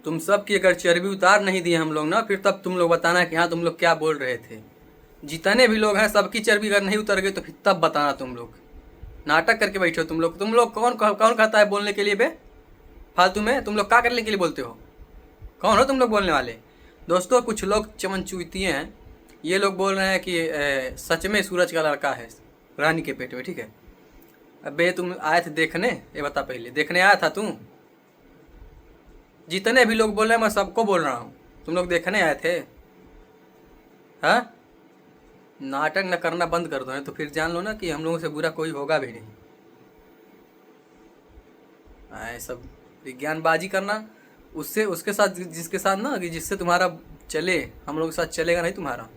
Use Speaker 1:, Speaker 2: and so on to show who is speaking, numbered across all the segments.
Speaker 1: तुम सब की अगर चर्बी उतार नहीं दिए हम लोग ना, फिर तब तुम लोग बताना कि हाँ तुम लोग क्या बोल रहे थे। जितने भी लोग हैं सबकी चर्बी अगर नहीं उतर गई तो फिर तब बताना। तुम लोग नाटक करके बैठे हो। तुम लोग कौन कौन कहता है बोलने के लिए बे? फालतू में तुम लोग क्या करने के लिए बोलते हो? कौन हो तुम लोग बोलने वाले? दोस्तों कुछ लोग चमनचूतिए हैं, ये लोग बोल रहे हैं कि सच में सूरज का लड़का है रानी के पेट में, ठीक है। अबे तुम आए थे देखने? ये बता, पहले देखने आया था तू? जितने भी लोग बोल रहे हैं मैं सबको बोल रहा हूँ, तुम लोग देखने आए थे? हाँ, नाटक न करना बंद कर दो, नहीं तो फिर जान लो ना कि हम लोगों से बुरा कोई होगा भी नहीं। आए सब विज्ञानबाजी करना, उससे उसके साथ जिसके साथ ना कि जिससे तुम्हारा चले, हम लोग के साथ चलेगा नहीं तुम्हारा,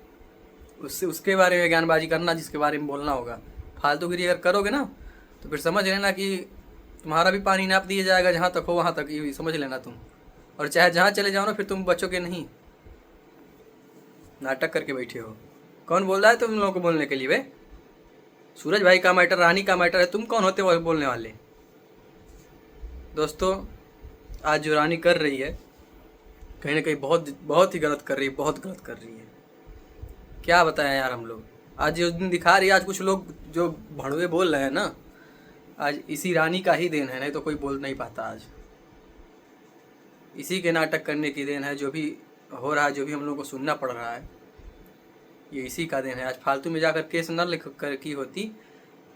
Speaker 1: उससे उसके बारे में ज्ञानबाजी करना जिसके बारे में बोलना होगा। फालतूगिरी अगर करोगे ना तो फिर समझ लेना कि तुम्हारा भी पानी नाप दिया जाएगा, जहाँ तक हो वहाँ तक, ये समझ लेना तुम। और चाहे जहाँ चले जाओ ना फिर तुम बचोगे नहीं। नाटक करके बैठे हो। कौन बोल रहा है तुम लोगों को बोलने के लिए बे? सूरज भाई का मैटर, रानी का मैटर है, तुम कौन होते हो बोलने वाले? दोस्तों आज जो रानी कर रही है कहीं ना कहीं बहुत बहुत ही गलत कर रही है, बहुत गलत कर रही है। क्या बताएं यार हम लोग। आज जो दिन दिखा रही है, आज कुछ लोग जो भड़वे बोल रहे हैं ना, आज इसी रानी का ही देन है, नहीं तो कोई बोल नहीं पाता। आज इसी के नाटक करने की देन है, जो भी हो रहा है, जो भी हम लोगों को सुनना पड़ रहा है, ये इसी का देन है। आज फालतू में जाकर केस न लिख कर की होती,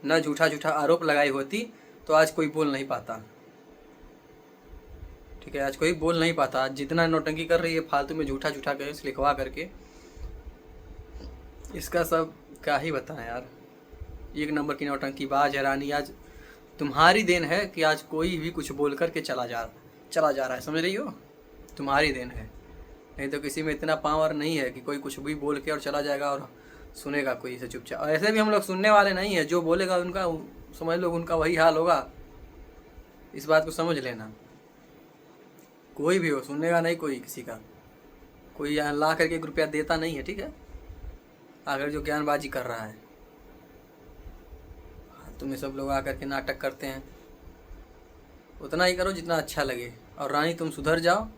Speaker 1: न झूठा झूठा आरोप लगाई होती, तो आज कोई बोल नहीं पाता, ठीक है। आज कोई बोल नहीं पाता। आज जितना नौटंकी कर रही है फालतू में झूठा झूठा केस लिखवा करके, इसका सब क्या ही बताएं यार। एक नंबर की नौटंकी बाज है रानी। आज तुम्हारी देन है कि आज कोई भी कुछ बोल करके चला जा रहा है, समझ रही हो? तुम्हारी देन है, नहीं तो किसी में इतना पावर नहीं है कि कोई कुछ भी बोल के और चला जाएगा और सुनेगा कोई से चुपचाप। और ऐसे भी हम लोग सुनने वाले नहीं है, जो बोलेगा उनका समझ लो उनका वही हाल होगा, इस बात को समझ लेना। कोई भी हो सुनेगा नहीं कोई किसी का, कोई यहाँ ला करके 1 रुपया देता नहीं है, ठीक है। अगर जो ज्ञानबाजी कर रहा है, तुम्हें सब लोग आकर के नाटक करते हैं, उतना ही करो जितना अच्छा लगे। और रानी तुम सुधर जाओ,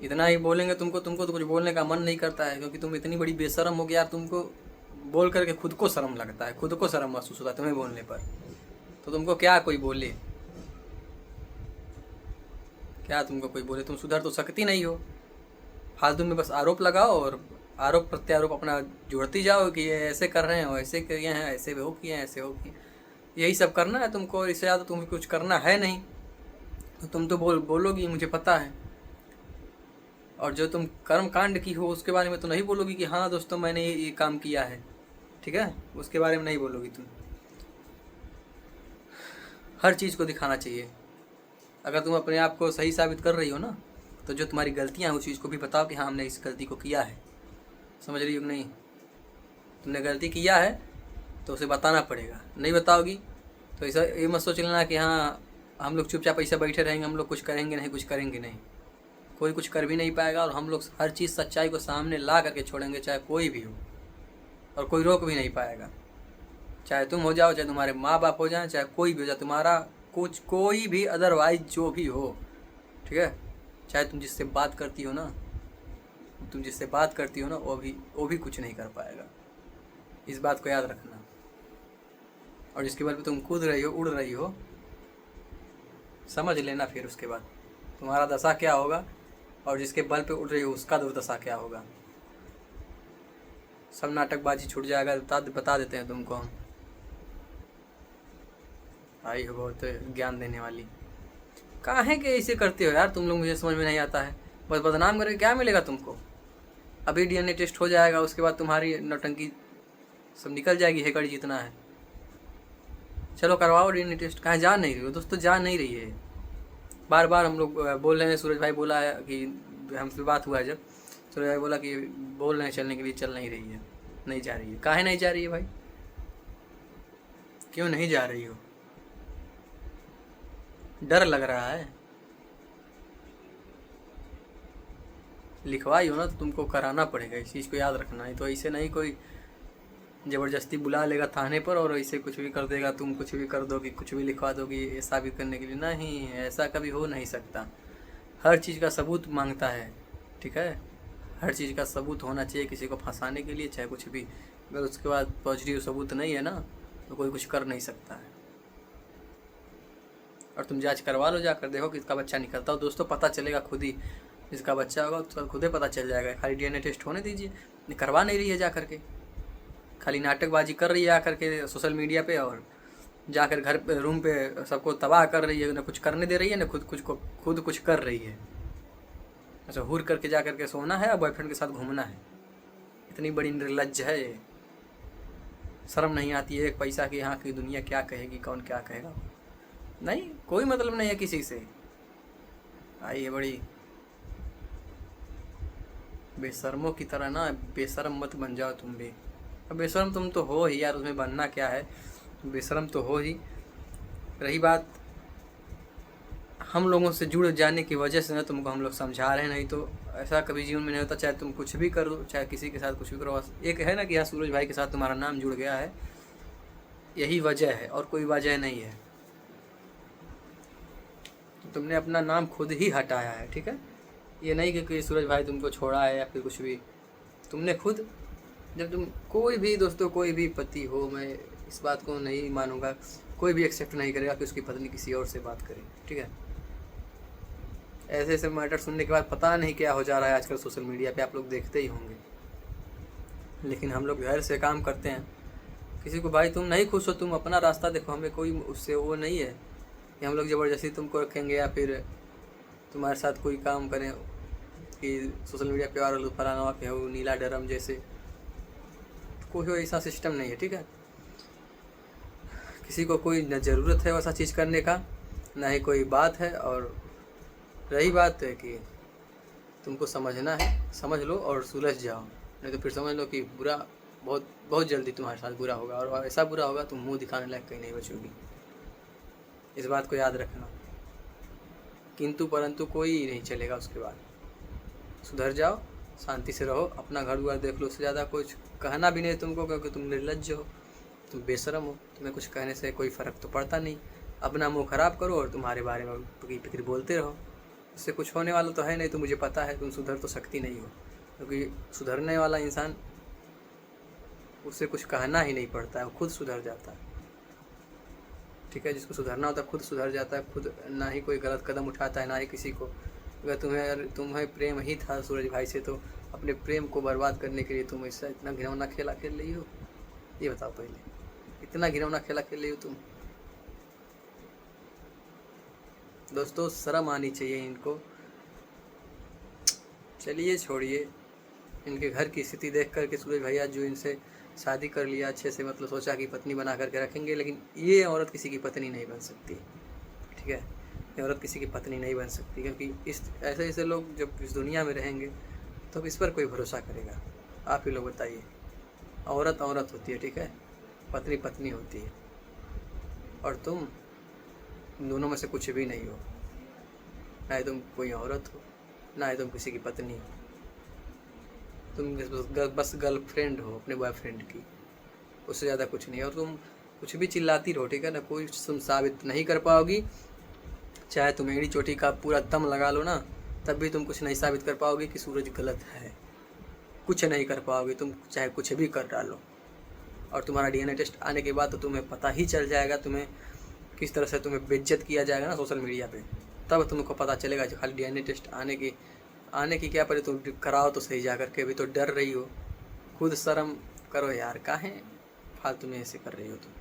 Speaker 1: इतना ही बोलेंगे तुमको तो कुछ बोलने का मन नहीं करता है, क्योंकि तुम इतनी बड़ी बेशरम हो गया यार। तुमको बोल करके खुद को शर्म लगता है, खुद को शर्म महसूस होता है तुम्हें बोलने पर, तो तुमको क्या कोई बोले, क्या तुमको कोई बोले? तुम सुधर तो सकती नहीं हो। फालतू में बस आरोप लगाओ और आरोप प्रत्यारोप अपना जोड़ती जाओ कि ये ऐसे कर रहे हैं, ऐसे किए हैं, ऐसे हो किए हैं, ऐसे हो किए। यही सब करना है तुमको, इससे ज़्यादा तुम्हें कुछ करना है नहीं। तो तुम तो बोलोगी, मुझे पता है। और जो तुम कर्म कांड की हो उसके बारे में तो नहीं बोलोगी कि हाँ दोस्तों मैंने ये काम किया है, ठीक है, उसके बारे में नहीं बोलोगी तुम। हर चीज़ को दिखाना चाहिए। अगर तुम अपने आप को सही साबित कर रही हो ना, तो जो तुम्हारी गलतियाँ हैं उस चीज़ को भी बताओ कि हाँ हमने इस गलती को किया है। समझ रही हो कि नहीं? तुमने गलती किया है तो उसे बताना पड़ेगा। नहीं बताओगी तो ऐसा ये मत सोच लेना कि हाँ हम लोग चुपचाप ऐसे बैठे रहेंगे, हम लोग कुछ करेंगे नहीं, कुछ करेंगे नहीं। कोई कुछ कर भी नहीं पाएगा, और हम लोग हर चीज़ सच्चाई को सामने ला करके छोड़ेंगे, चाहे कोई भी हो, और कोई रोक भी नहीं पाएगा। चाहे तुम हो जाओ, चाहे तुम्हारे माँ बाप हो जाए, चाहे कोई भी हो जाए, तुम्हारा कुछ कोई भी अदरवाइज जो भी हो, ठीक है। चाहे तुम जिससे बात करती हो ना, वो भी कुछ नहीं कर पाएगा। इस बात को याद रखना। और जिसके बल पे तुम कूद रही हो, उड़ रही हो, समझ लेना फिर उसके बाद तुम्हारा दशा क्या होगा, और जिसके बल पे उड़ रही हो उसका दुर्दशा क्या होगा। सब नाटकबाजी छूट जाएगा, बता देते हैं तुमको हम। आई हो बहुत ज्ञान देने वाली। काहे के ऐसे करते हो यार तुम लोग, मुझे समझ में नहीं आता है। बस बदनाम करके क्या मिलेगा तुमको? अभी DNA टेस्ट हो जाएगा, उसके बाद तुम्हारी नौटंकी सब निकल जाएगी, हेकड़ी जितना है। चलो करवाओ DNA टेस्ट। कहाँ जा नहीं रही हो दोस्तों? जा नहीं रही है। बार बार हम लोग बोल रहे हैं, सूरज भाई बोला है कि हमसे बात हुआ है जब, सूरज भाई बोला कि बोल रहे हैं चलने के लिए, चल नहीं रही है, नहीं जा रही है। काहे नहीं जा रही है भाई? क्यों नहीं जा रही हो? डर लग रहा है? लिखवाई हो ना तो तुमको कराना पड़ेगा, इस चीज़ को याद रखना है। तो ऐसे नहीं कोई ज़बरदस्ती बुला लेगा थाने पर और ऐसे कुछ भी कर देगा, तुम कुछ भी कर दोगी, कुछ भी लिखवा दोगी ये साबित करने के लिए। नहीं, ऐसा कभी हो नहीं सकता। हर चीज़ का सबूत मांगता है, ठीक है। हर चीज़ का सबूत होना चाहिए किसी को फंसाने के लिए, चाहे कुछ भी। अगर उसके बाद पॉजिटिव सबूत नहीं है ना, तो कोई कुछ कर नहीं सकता है। और तुम जांच करवा लो, जाकर देखो कि इसका बच्चा निकलता हो। दोस्तों पता चलेगा खुद ही, जिसका बच्चा होगा उसका खुद ही पता चल जाएगा। खाली DNA टेस्ट होने दीजिए। करवा नहीं रही है जा करके, खाली नाटकबाजी कर रही है आकर के सोशल मीडिया पे, और जाकर घर पे रूम पे सबको तबाह कर रही है। ना कुछ करने दे रही है, ना खुद कुछ कर रही है। अच्छा, हुर करके जा करके सोना है और बॉयफ्रेंड के साथ घूमना है। इतनी बड़ी निर्लज्ज है ये। शर्म नहीं आती है एक पैसा की, यहाँ की दुनिया क्या कहेगी, कौन क्या कहेगा। नहीं, कोई मतलब नहीं है किसी से। आइए, बड़ी बेशर्मों की तरह ना, बेशर्म मत बन जाओ तुम भी। अब बेशर्म तुम तो हो ही यार, उसमें बनना क्या है, बेशर्म तो हो ही। रही बात हम लोगों से जुड़ जाने की वजह से ना तुमको हम लोग समझा रहे हैं, नहीं तो ऐसा कभी जीवन में नहीं होता। चाहे तुम कुछ भी करो, चाहे किसी के साथ कुछ भी करो, एक है ना कि हाँ सूरज भाई के साथ तुम्हारा नाम जुड़ गया है, यही वजह है और कोई वजह नहीं है। तुमने अपना नाम खुद ही हटाया है, ठीक है। ये नहीं कि सूरज भाई तुमको छोड़ा है या फिर कुछ भी, तुमने खुद। जब तुम कोई भी दोस्तों, कोई भी पति हो, मैं इस बात को नहीं मानूंगा, कोई भी एक्सेप्ट नहीं करेगा कि उसकी पत्नी किसी और से बात करे, ठीक है। ऐसे ऐसे मैटर सुनने के बाद पता नहीं क्या हो जा रहा है आजकल सोशल मीडिया पे, आप लोग देखते ही होंगे। लेकिन हम लोग घर से काम करते हैं। किसी को भाई तुम नहीं खुश हो, तुम अपना रास्ता देखो, हमें कोई उससे वो नहीं है कि हम लोग ज़बरदस्ती तुमको रखेंगे या फिर तुम्हारे साथ कोई काम करें कि सोशल मीडिया पे और फलाना के हो नीला ड्रम जैसे। कोई ऐसा सिस्टम नहीं है, ठीक है। किसी को कोई न ज़रूरत है वैसा चीज़ करने का, ना ही कोई बात है। और रही बात है कि तुमको समझना है, समझ लो और सुलझ जाओ, नहीं तो फिर समझ लो कि बुरा बहुत बहुत जल्दी तुम्हारे साथ बुरा होगा, और ऐसा बुरा होगा तुम मुंह दिखाने लायक कहीं नहीं बचोगी। इस बात को याद रखना। किंतु परंतु कोई नहीं चलेगा उसके बाद। सुधर जाओ, शांति से रहो, अपना घर द्वार देख लो। उससे ज़्यादा कुछ कहना भी नहीं तुमको, क्योंकि तुम निर्लज्ज हो, तुम बेशरम हो। तुम्हें कुछ कहने से कोई फ़र्क तो पड़ता नहीं। अपना मुंह ख़राब करो और तुम्हारे बारे में फिक्र बोलते रहो। इससे कुछ होने वाला तो है नहीं। तो मुझे पता है तुम सुधर तो सकती नहीं हो, क्योंकि सुधरने वाला इंसान, उससे कुछ कहना ही नहीं पड़ता है, वो खुद सुधर जाता है, ठीक है। जिसको सुधरना होता है खुद सुधर जाता है, खुद ना ही कोई गलत कदम उठाता है, ना ही किसी को। अगर तुम्हें प्रेम ही था सूरज भाई से, तो अपने प्रेम को बर्बाद करने के लिए तुम ऐसा इतना घिनौना खेला खेल रही हो? ये बताओ पहले, इतना घिनौना खेला खेल रही हो तुम? दोस्तों शर्म आनी चाहिए इनको। चलिए छोड़िए, इनके घर की स्थिति देख कर के सूरज भैया जो इनसे शादी कर लिया अच्छे से, मतलब सोचा कि पत्नी बना करके रखेंगे, लेकिन ये औरत किसी की पत्नी नहीं बन सकती, ठीक है। ये औरत किसी की पत्नी नहीं बन सकती, क्योंकि इस ऐसे लोग जब इस दुनिया में रहेंगे तो इस पर कोई भरोसा करेगा? आप ही लोग बताइए। औरत औरत होती है, ठीक है, पत्नी पत्नी होती है, और तुम दोनों में से कुछ भी नहीं हो। ना ही तुम कोई औरत हो, ना ही तुम किसी की पत्नी हो। तुम बस गर्लफ्रेंड हो अपने बॉयफ्रेंड की, उससे ज़्यादा कुछ नहीं। और तुम कुछ भी चिल्लाती रहो, ठीक है ना, कोई तुम साबित नहीं कर पाओगी। चाहे तुम एड़ी चोटी का पूरा दम लगा लो ना, तब भी तुम कुछ नहीं साबित कर पाओगे कि सूरज गलत है। कुछ नहीं कर पाओगे तुम, चाहे कुछ भी कर डालो। और तुम्हारा DNA टेस्ट आने के बाद तो तुम्हें पता ही चल जाएगा, तुम्हें किस तरह से तुम्हें बेइज्जत किया जाएगा ना सोशल मीडिया पे। तब तुमको पता चलेगा। जो खाली DNA टेस्ट आने की क्या पड़े, तुम कराओ तो सही जा करके। अभी तो डर रही हो, खुद शर्म करो यार, काहे फालतू में ऐसे कर रही हो तुम।